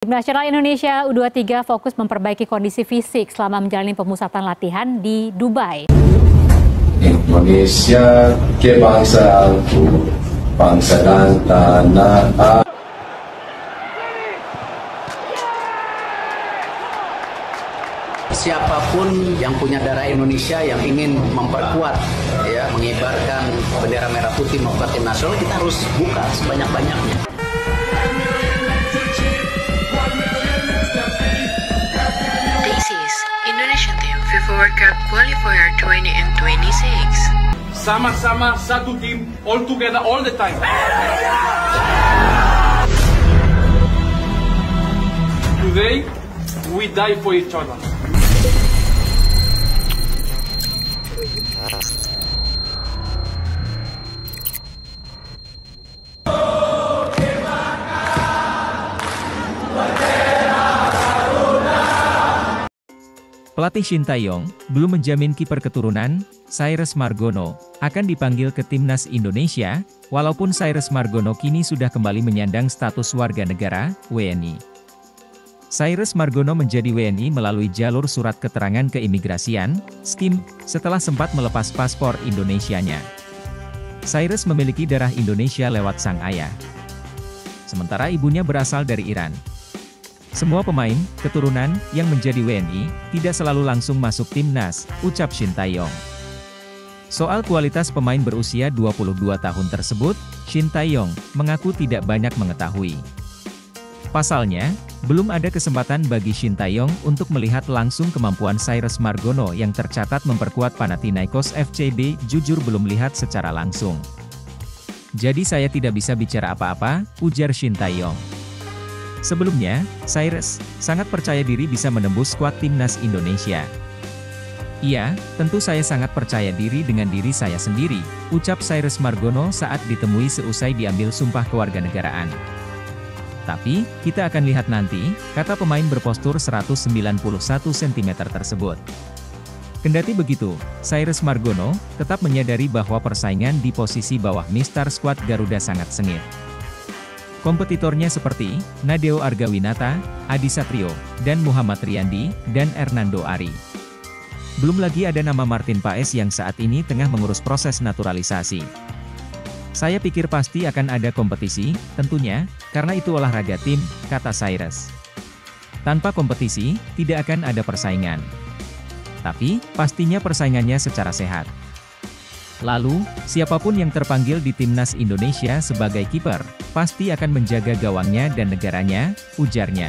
Tim nasional Indonesia U23 fokus memperbaiki kondisi fisik selama menjalani pemusatan latihan di Dubai. Indonesia kebangsaanku, bangsa dan tanah air. Siapapun yang punya darah Indonesia yang ingin memperkuat, mengibarkan bendera merah putih memperkuat tim nasional, kita harus buka sebanyak-banyaknya. This is Indonesian Team FIFA World Cup Qualifier 2026. Sama-sama satu tim, all together, all the time. Today, we die for each other. Pelatih Shin Tae-yong belum menjamin kiper keturunan, Cyrus Margono, akan dipanggil ke timnas Indonesia, walaupun Cyrus Margono kini sudah kembali menyandang status warga negara, WNI. Cyrus Margono menjadi WNI melalui jalur surat keterangan keimigrasian, SKIM, setelah sempat melepas paspor Indonesianya. Cyrus memiliki darah Indonesia lewat sang ayah. Sementara ibunya berasal dari Iran. Semua pemain, keturunan, yang menjadi WNI, tidak selalu langsung masuk timnas, ucap Shin Tae-yong. Soal kualitas pemain berusia 22 tahun tersebut, Shin Tae-yong mengaku tidak banyak mengetahui. Pasalnya, belum ada kesempatan bagi Shin Tae-yong untuk melihat langsung kemampuan Cyrus Margono yang tercatat memperkuat Panathinaikos FCB, jujur belum lihat secara langsung. Jadi saya tidak bisa bicara apa-apa, ujar Shin Tae-yong. Sebelumnya, Cyrus sangat percaya diri bisa menembus skuad timnas Indonesia. Iya, tentu saya sangat percaya diri dengan diri saya sendiri, ucap Cyrus Margono saat ditemui seusai diambil sumpah kewarganegaraan. Tapi, kita akan lihat nanti, kata pemain berpostur 191 cm tersebut. Kendati begitu, Cyrus Margono tetap menyadari bahwa persaingan di posisi bawah Mister Skuad Garuda sangat sengit. Kompetitornya seperti Nadeo Argawinata, Adi Satrio, dan Muhammad Riyandi, dan Hernando Ari. Belum lagi ada nama Martin Paes yang saat ini tengah mengurus proses naturalisasi. Saya pikir pasti akan ada kompetisi, tentunya, karena itu olahraga tim, kata Cyrus. Tanpa kompetisi, tidak akan ada persaingan. Tapi, pastinya persaingannya secara sehat. Lalu, siapapun yang terpanggil di timnas Indonesia sebagai kiper, pasti akan menjaga gawangnya dan negaranya, ujarnya.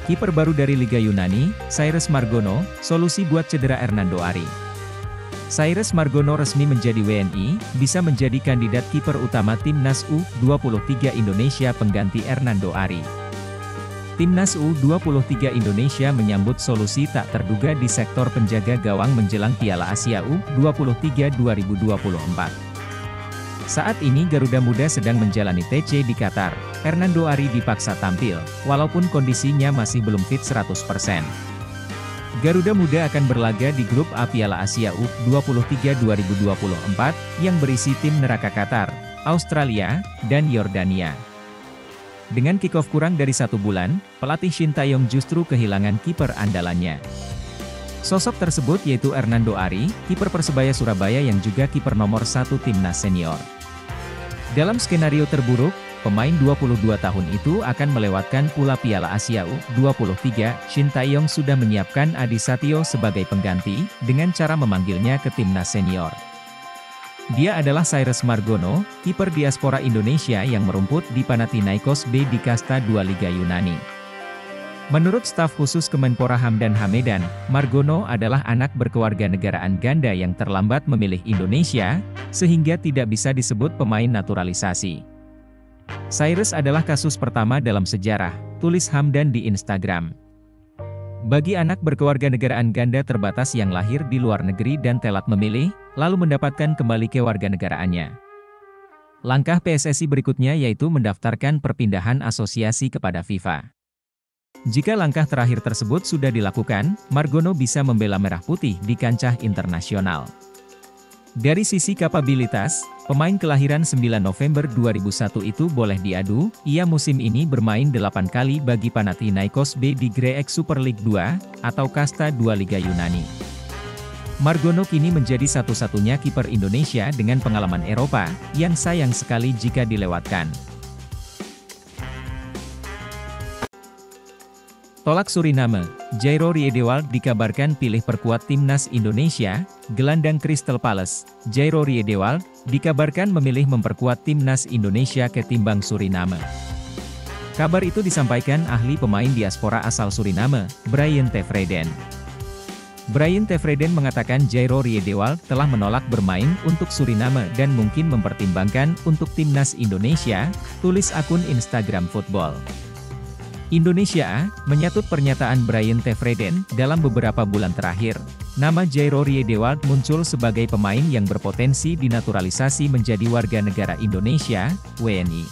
Kiper baru dari Liga Yunani, Cyrus Margono, solusi buat cedera Hernando Ari. Cyrus Margono resmi menjadi WNI, bisa menjadi kandidat kiper utama timnas U23 Indonesia pengganti Hernando Ari. Timnas U23 Indonesia menyambut solusi tak terduga di sektor penjaga gawang menjelang Piala Asia U23 2024. Saat ini Garuda Muda sedang menjalani TC di Qatar. Hernando Ari dipaksa tampil, walaupun kondisinya masih belum fit 100%. Garuda Muda akan berlaga di grup A Piala Asia U23 2024, yang berisi tim neraka Qatar, Australia, dan Yordania. Dengan kick-off kurang dari 1 bulan, pelatih Shin Tae-yong justru kehilangan kiper andalannya. Sosok tersebut yaitu Hernando Ari, kiper Persebaya Surabaya yang juga kiper nomor 1 timnas senior. Dalam skenario terburuk, pemain 22 tahun itu akan melewatkan pula Piala Asia U23. Shin Tae-yong sudah menyiapkan Adi Satrio sebagai pengganti, dengan cara memanggilnya ke timnas senior. Dia adalah Cyrus Margono, kiper diaspora Indonesia yang merumput di Panathinaikos B di kasta 2 Liga Yunani. Menurut staf khusus Kemenpora Hamdan Hamedan, Margono adalah anak berkewarganegaraan ganda yang terlambat memilih Indonesia, sehingga tidak bisa disebut pemain naturalisasi. Cyrus adalah kasus pertama dalam sejarah, tulis Hamdan di Instagram. Bagi anak berkewarganegaraan ganda terbatas yang lahir di luar negeri dan telat memilih, lalu mendapatkan kembali kewarganegaraannya. Langkah PSSI berikutnya yaitu mendaftarkan perpindahan asosiasi kepada FIFA. Jika langkah terakhir tersebut sudah dilakukan, Margono bisa membela Merah Putih di kancah internasional. Dari sisi kapabilitas, pemain kelahiran 9 November 2001 itu boleh diadu, ia musim ini bermain 8 kali bagi Panathinaikos B di Greek Super League 2, atau kasta 2 Liga Yunani. Margono kini menjadi satu-satunya kiper Indonesia dengan pengalaman Eropa, yang sayang sekali jika dilewatkan. Tolak Suriname, Jairo Riedewald dikabarkan pilih perkuat timnas Indonesia. Gelandang Crystal Palace, Jairo Riedewald, dikabarkan memilih memperkuat timnas Indonesia ketimbang Suriname. Kabar itu disampaikan ahli pemain diaspora asal Suriname, Brian Tevreden. Brian Tevreden mengatakan Jairo Riedewald telah menolak bermain untuk Suriname dan mungkin mempertimbangkan untuk timnas Indonesia, tulis akun Instagram Football Indonesia menyatut pernyataan Brian Tevreden. Dalam beberapa bulan terakhir, nama Jairo Riedewald muncul sebagai pemain yang berpotensi dinaturalisasi menjadi warga negara Indonesia, WNI.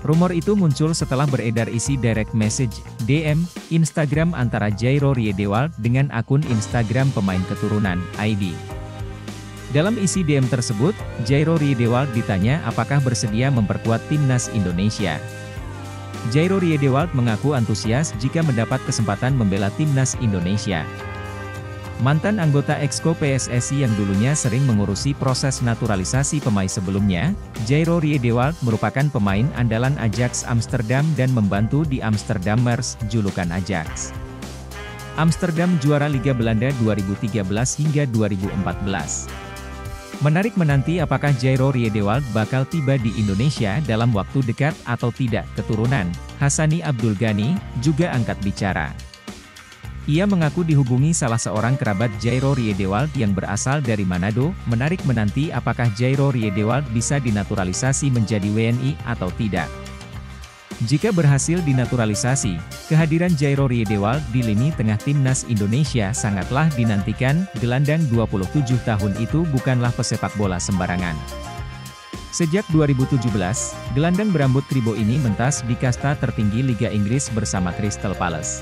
Rumor itu muncul setelah beredar isi direct message, DM, Instagram antara Jairo Riedewald dengan akun Instagram pemain keturunan, ID. Dalam isi DM tersebut, Jairo Riedewald ditanya apakah bersedia memperkuat timnas Indonesia. Jairo Riedewald mengaku antusias jika mendapat kesempatan membela timnas Indonesia. Mantan anggota Exco PSSI yang dulunya sering mengurusi proses naturalisasi pemain sebelumnya, Jairo Riedewald merupakan pemain andalan Ajax Amsterdam dan membantu di Amsterdammers, julukan Ajax Amsterdam juara Liga Belanda 2013 hingga 2014. Menarik menanti apakah Jairo Riedewald bakal tiba di Indonesia dalam waktu dekat atau tidak. Keturunan Hassani Abdul Ghani juga angkat bicara. Ia mengaku dihubungi salah seorang kerabat Jairo Riedewald yang berasal dari Manado. Menarik menanti apakah Jairo Riedewald bisa dinaturalisasi menjadi WNI atau tidak. Jika berhasil dinaturalisasi, kehadiran Jairo Riedewald di lini tengah timnas Indonesia sangatlah dinantikan. Gelandang 27 tahun itu bukanlah pesepak bola sembarangan. Sejak 2017, gelandang berambut kribo ini mentas di kasta tertinggi Liga Inggris bersama Crystal Palace.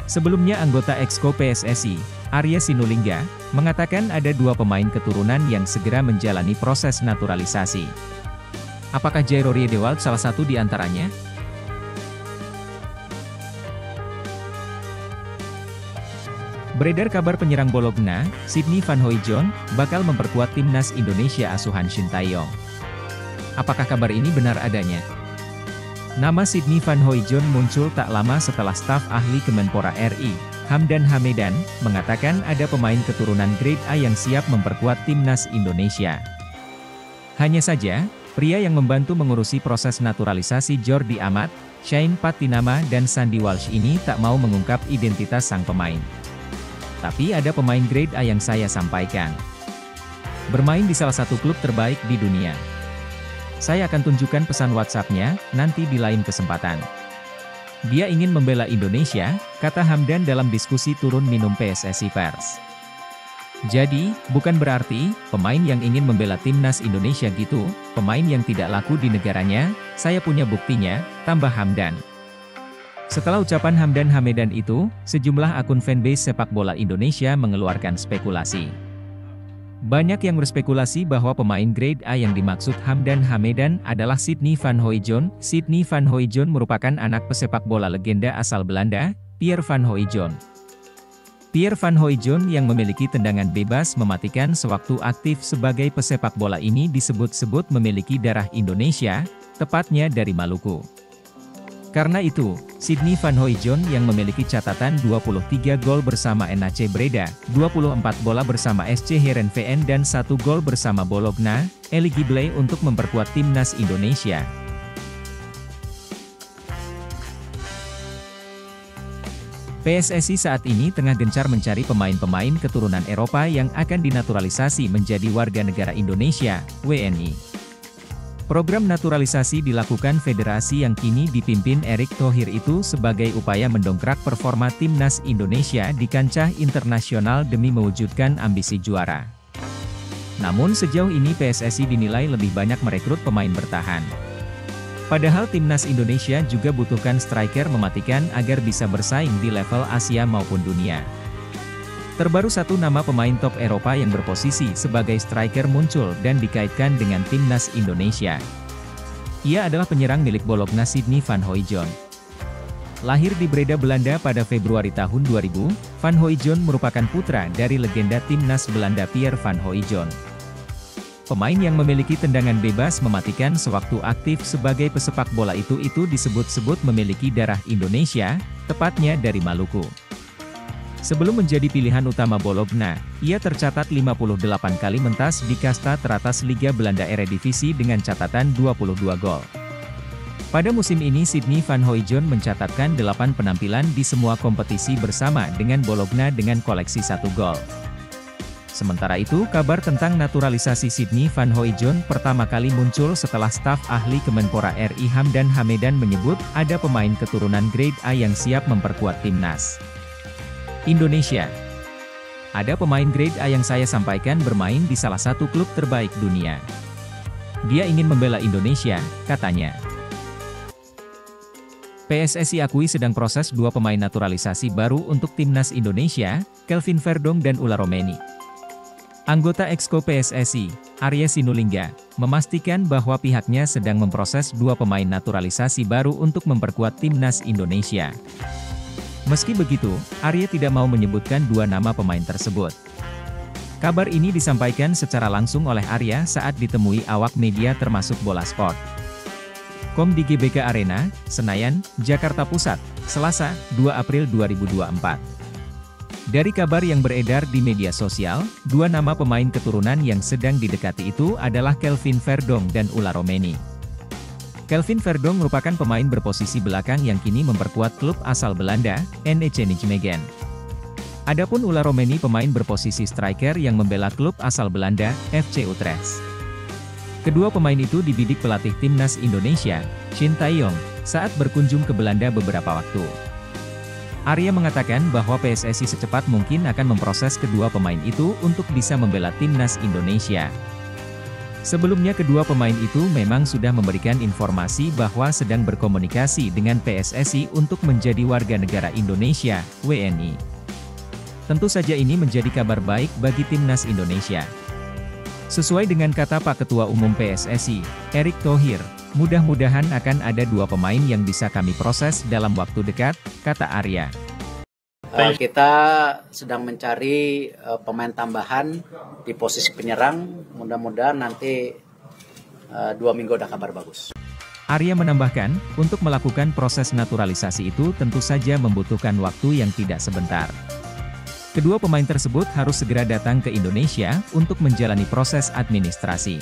Sebelumnya anggota Exco PSSI, Arya Sinulinga, mengatakan ada 2 pemain keturunan yang segera menjalani proses naturalisasi. Apakah Jairo Riedewald salah satu di antaranya? Beredar kabar penyerang Bologna, Sydney Van Hooijdonk, bakal memperkuat timnas Indonesia asuhan Shin Tae-yong. Apakah kabar ini benar adanya? Nama Sydney Van Hooijdonk muncul tak lama setelah staf ahli Kemenpora RI, Hamdan Hamedan, mengatakan ada pemain keturunan Grade A yang siap memperkuat timnas Indonesia. Hanya saja, pria yang membantu mengurusi proses naturalisasi Jordi Amat, Shane Patinama dan Sandy Walsh ini tak mau mengungkap identitas sang pemain. Tapi ada pemain Grade A yang saya sampaikan. Bermain di salah satu klub terbaik di dunia. Saya akan tunjukkan pesan WhatsApp-nya, nanti di lain kesempatan. Dia ingin membela Indonesia, kata Hamdan dalam diskusi turun minum PSSI Pers. Jadi, bukan berarti, pemain yang ingin membela timnas Indonesia gitu, pemain yang tidak laku di negaranya, saya punya buktinya, tambah Hamdan. Setelah ucapan Hamdan Hamedan itu, sejumlah akun fanbase sepak bola Indonesia mengeluarkan spekulasi. Banyak yang berspekulasi bahwa pemain Grade A yang dimaksud Hamdan Hamedan adalah Sydney Van Hooijdonk. Sydney Van Hooijdonk merupakan anak pesepak bola legenda asal Belanda, Pierre Van Hooijdonk. Pierre Van Hooijdonk yang memiliki tendangan bebas mematikan sewaktu aktif sebagai pesepak bola ini disebut-sebut memiliki darah Indonesia, tepatnya dari Maluku. Karena itu, Sydney Van Hooijdonk yang memiliki catatan 23 gol bersama NAC Breda, 24 bola bersama SC Heerenveen dan 1 gol bersama Bologna, eligible untuk memperkuat timnas Indonesia. PSSI saat ini tengah gencar mencari pemain-pemain keturunan Eropa yang akan dinaturalisasi menjadi warga negara Indonesia, WNI. Program naturalisasi dilakukan federasi yang kini dipimpin Erick Thohir itu sebagai upaya mendongkrak performa timnas Indonesia di kancah internasional demi mewujudkan ambisi juara. Namun sejauh ini PSSI dinilai lebih banyak merekrut pemain bertahan. Padahal timnas Indonesia juga butuhkan striker mematikan agar bisa bersaing di level Asia maupun dunia. Terbaru satu nama pemain top Eropa yang berposisi sebagai striker muncul dan dikaitkan dengan timnas Indonesia. Ia adalah penyerang milik Bologna Sidney van Hooijdonk. Lahir di Breda, Belanda pada Februari tahun 2000, Van Hooijdonk merupakan putra dari legenda timnas Belanda Pierre van Hooijdonk. Pemain yang memiliki tendangan bebas mematikan sewaktu aktif sebagai pesepak bola itu disebut-sebut memiliki darah Indonesia, tepatnya dari Maluku. Sebelum menjadi pilihan utama Bologna, ia tercatat 58 kali mentas di kasta teratas Liga Belanda Eredivisie dengan catatan 22 gol. Pada musim ini Sidney van Hooijdonk mencatatkan 8 penampilan di semua kompetisi bersama dengan Bologna dengan koleksi 1 gol. Sementara itu, kabar tentang naturalisasi Sidney van Hooijdonk pertama kali muncul setelah staf ahli Kemenpora RI Hamdan Hamedan menyebut ada pemain keturunan grade A yang siap memperkuat timnas Indonesia. Ada pemain grade A yang saya sampaikan bermain di salah satu klub terbaik dunia. Dia ingin membela Indonesia, katanya. PSSI akui sedang proses 2 pemain naturalisasi baru untuk timnas Indonesia, Kelvin Verdonk dan Ulla Romeni. Anggota Exco PSSI, Arya Sinulinga, memastikan bahwa pihaknya sedang memproses 2 pemain naturalisasi baru untuk memperkuat timnas Indonesia. Meski begitu, Arya tidak mau menyebutkan 2 nama pemain tersebut. Kabar ini disampaikan secara langsung oleh Arya saat ditemui awak media termasuk Bola Sport. Di GBK Arena, Senayan, Jakarta Pusat, Selasa, 2 April 2024. Dari kabar yang beredar di media sosial, 2 nama pemain keturunan yang sedang didekati itu adalah Kelvin Verdonk dan Ulla Romeni. Kelvin Verdonk merupakan pemain berposisi belakang yang kini memperkuat klub asal Belanda, NEC Nijmegen. Adapun Ulla Romeni pemain berposisi striker yang membela klub asal Belanda, FC Utrecht. Kedua pemain itu dibidik pelatih timnas Indonesia, Shin Tae-yong, saat berkunjung ke Belanda beberapa waktu. Arya mengatakan bahwa PSSI secepat mungkin akan memproses kedua pemain itu untuk bisa membela timnas Indonesia. Sebelumnya kedua pemain itu memang sudah memberikan informasi bahwa sedang berkomunikasi dengan PSSI untuk menjadi warga negara Indonesia, WNI. Tentu saja ini menjadi kabar baik bagi timnas Indonesia. Sesuai dengan kata Pak Ketua Umum PSSI, Erick Thohir, mudah-mudahan akan ada 2 pemain yang bisa kami proses dalam waktu dekat, kata Arya. Kita sedang mencari pemain tambahan di posisi penyerang. Mudah-mudahan nanti 2 minggu ada kabar bagus. Arya menambahkan, untuk melakukan proses naturalisasi itu tentu saja membutuhkan waktu yang tidak sebentar. Kedua pemain tersebut harus segera datang ke Indonesia untuk menjalani proses administrasi.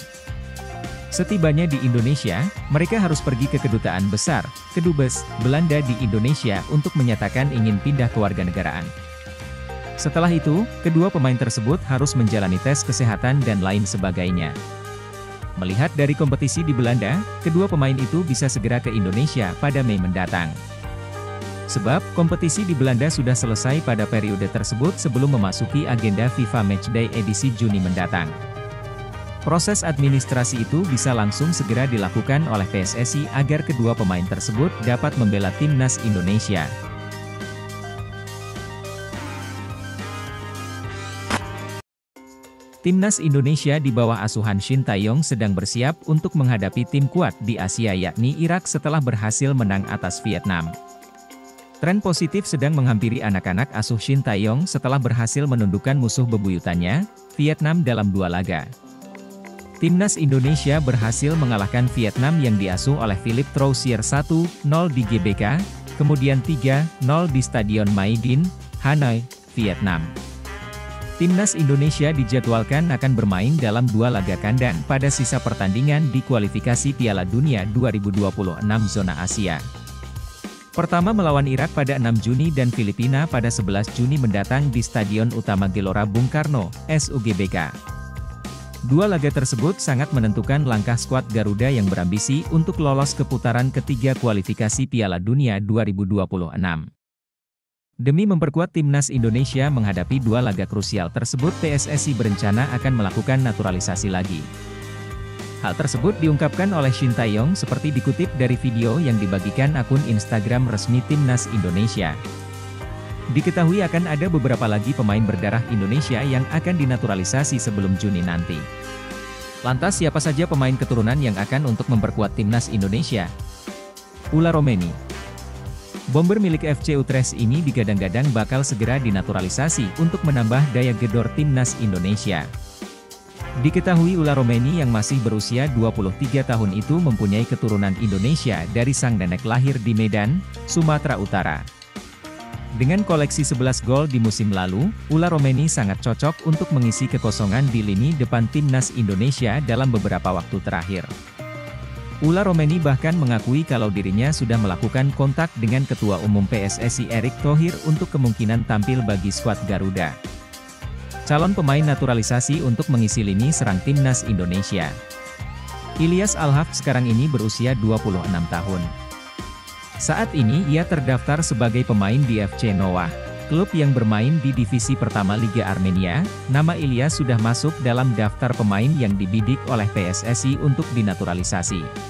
Setibanya di Indonesia, mereka harus pergi ke Kedutaan Besar, Kedubes, Belanda di Indonesia untuk menyatakan ingin pindah kewarganegaraan. Setelah itu, kedua pemain tersebut harus menjalani tes kesehatan dan lain sebagainya. Melihat dari kompetisi di Belanda, kedua pemain itu bisa segera ke Indonesia pada Mei mendatang. Sebab, kompetisi di Belanda sudah selesai pada periode tersebut sebelum memasuki agenda FIFA Matchday edisi Juni mendatang. Proses administrasi itu bisa langsung segera dilakukan oleh PSSI agar kedua pemain tersebut dapat membela timnas Indonesia. Timnas Indonesia di bawah asuhan Shin Tae-yong sedang bersiap untuk menghadapi tim kuat di Asia yakni Irak setelah berhasil menang atas Vietnam. Tren positif sedang menghampiri anak-anak asuh Shin Tae-yong setelah berhasil menundukkan musuh bebuyutannya, Vietnam dalam 2 laga. Timnas Indonesia berhasil mengalahkan Vietnam yang diasuh oleh Philippe Troussier 1-0 di GBK, kemudian 3-0 di Stadion Mai Dinh, Hanoi, Vietnam. Timnas Indonesia dijadwalkan akan bermain dalam 2 laga kandang pada sisa pertandingan di kualifikasi Piala Dunia 2026 zona Asia. Pertama melawan Irak pada 6 Juni dan Filipina pada 11 Juni mendatang di Stadion Utama Gelora Bung Karno, SUGBK. 2 laga tersebut sangat menentukan langkah skuad Garuda yang berambisi untuk lolos ke putaran ketiga kualifikasi Piala Dunia 2026. Demi memperkuat timnas Indonesia menghadapi 2 laga krusial tersebut, PSSI berencana akan melakukan naturalisasi lagi. Hal tersebut diungkapkan oleh Shin Tae-yong seperti dikutip dari video yang dibagikan akun Instagram resmi timnas Indonesia. Diketahui akan ada beberapa lagi pemain berdarah Indonesia yang akan dinaturalisasi sebelum Juni nanti. Lantas siapa saja pemain keturunan yang akan untuk memperkuat timnas Indonesia? Ula Romeni. Bomber milik FC Utrecht ini digadang-gadang bakal segera dinaturalisasi untuk menambah daya gedor timnas Indonesia. Diketahui Ula Romeni yang masih berusia 23 tahun itu mempunyai keturunan Indonesia dari sang nenek lahir di Medan, Sumatera Utara. Dengan koleksi 11 gol di musim lalu, Ula Romeni sangat cocok untuk mengisi kekosongan di lini depan timnas Indonesia dalam beberapa waktu terakhir. Ula Romeni bahkan mengakui kalau dirinya sudah melakukan kontak dengan Ketua Umum PSSI Erick Thohir untuk kemungkinan tampil bagi skuad Garuda. Calon pemain naturalisasi untuk mengisi lini serang timnas Indonesia. Ilyas Alhaf sekarang ini berusia 26 tahun. Saat ini ia terdaftar sebagai pemain di FC Noah, klub yang bermain di divisi pertama Liga Armenia. Nama Ilyas sudah masuk dalam daftar pemain yang dibidik oleh PSSI untuk dinaturalisasi.